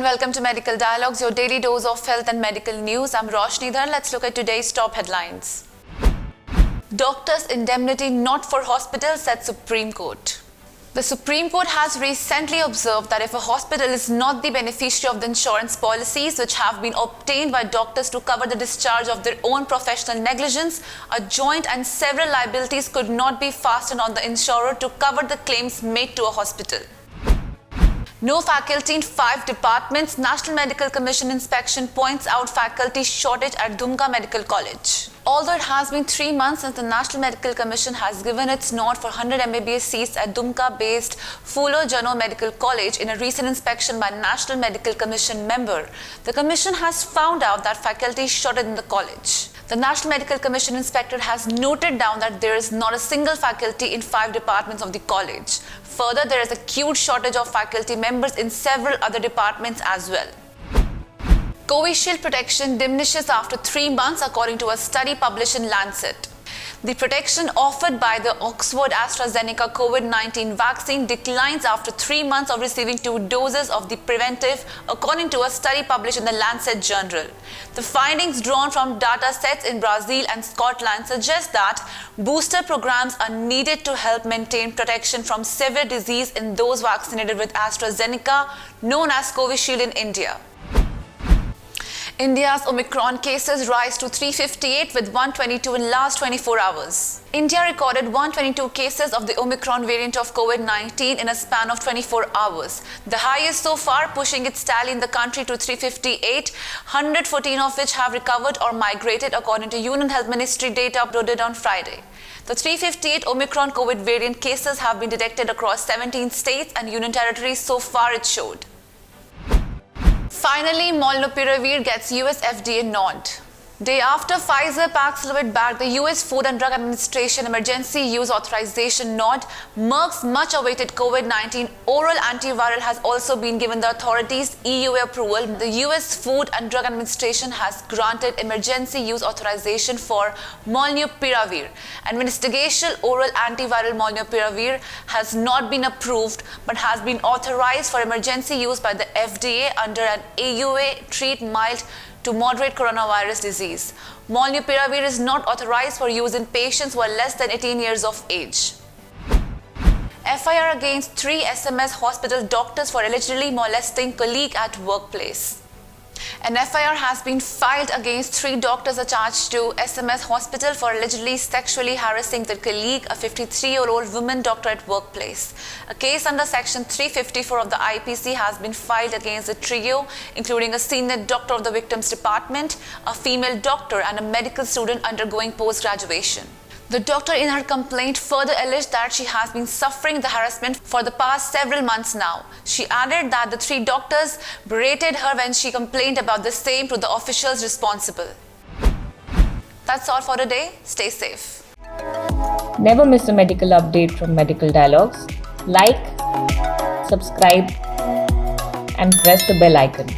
welcome to Medical Dialogues, your daily dose of health and medical news. I'm Roshni Dhar. Let's look at today's top headlines. Doctors' indemnity not for hospitals, said Supreme Court. The Supreme Court has recently observed that if a hospital is not the beneficiary of the insurance policies which have been obtained by doctors to cover the discharge of their own professional negligence, a joint and several liabilities could not be fastened on the insurer to cover the claims made to a hospital. No faculty in 5 departments. National Medical Commission inspection points out faculty shortage at Dumka Medical College. Although it has been 3 months since the National Medical Commission has given its nod for 100 MBBS seats at Dumka-based Fuller Jano Medical College in a recent inspection by National Medical Commission member, the Commission has found out that faculty shortage in the college. The National Medical Commission inspector has noted down that there is not a single faculty in 5 departments of the college. Further, there is a acute shortage of faculty members in several other departments as well. Covishield protection diminishes after 3 months according to a study published in Lancet. The protection offered by the Oxford AstraZeneca COVID-19 vaccine declines after 3 months of receiving 2 doses of the preventive, according to a study published in the Lancet Journal. The findings drawn from data sets in Brazil and Scotland suggest that booster programs are needed to help maintain protection from severe disease in those vaccinated with AstraZeneca, known as Covishield in India. India's Omicron cases rise to 358 with 122 in last 24 hours. India recorded 122 cases of the Omicron variant of COVID-19 in a span of 24 hours, the highest so far, pushing its tally in the country to 358, 114 of which have recovered or migrated according to Union Health Ministry data uploaded on Friday. The 358 Omicron COVID variant cases have been detected across 17 states and union territories so far, it showed. Finally, Molnupiravir gets US FDA nod. Day after Pfizer Paxlovid bagged the US Food and Drug Administration Emergency Use Authorization nod, Merck's much-awaited COVID-19 oral antiviral has also been given the authorities' EUA approval. The US Food and Drug Administration has granted emergency use authorization for Molnupiravir. An investigational oral antiviral Molnupiravir has not been approved but has been authorized for emergency use by the FDA under an EUA treat mild to moderate coronavirus disease. Molnupiravir is not authorized for use in patients who are less than 18 years of age. FIR against 3 SMS hospital doctors for allegedly molesting colleague at workplace. An FIR has been filed against 3 doctors attached to SMS Hospital for allegedly sexually harassing their colleague, a 53-year-old woman doctor at workplace. A case under Section 354 of the IPC has been filed against the trio, including a senior doctor of the victim's department, a female doctor, and a medical student undergoing post-graduation. The doctor in her complaint further alleged that she has been suffering the harassment for the past several months now. She added that the 3 doctors berated her when she complained about the same to the officials responsible. That's all for today. Stay safe. Never miss a medical update from Medical Dialogues. Like, subscribe, and press the bell icon.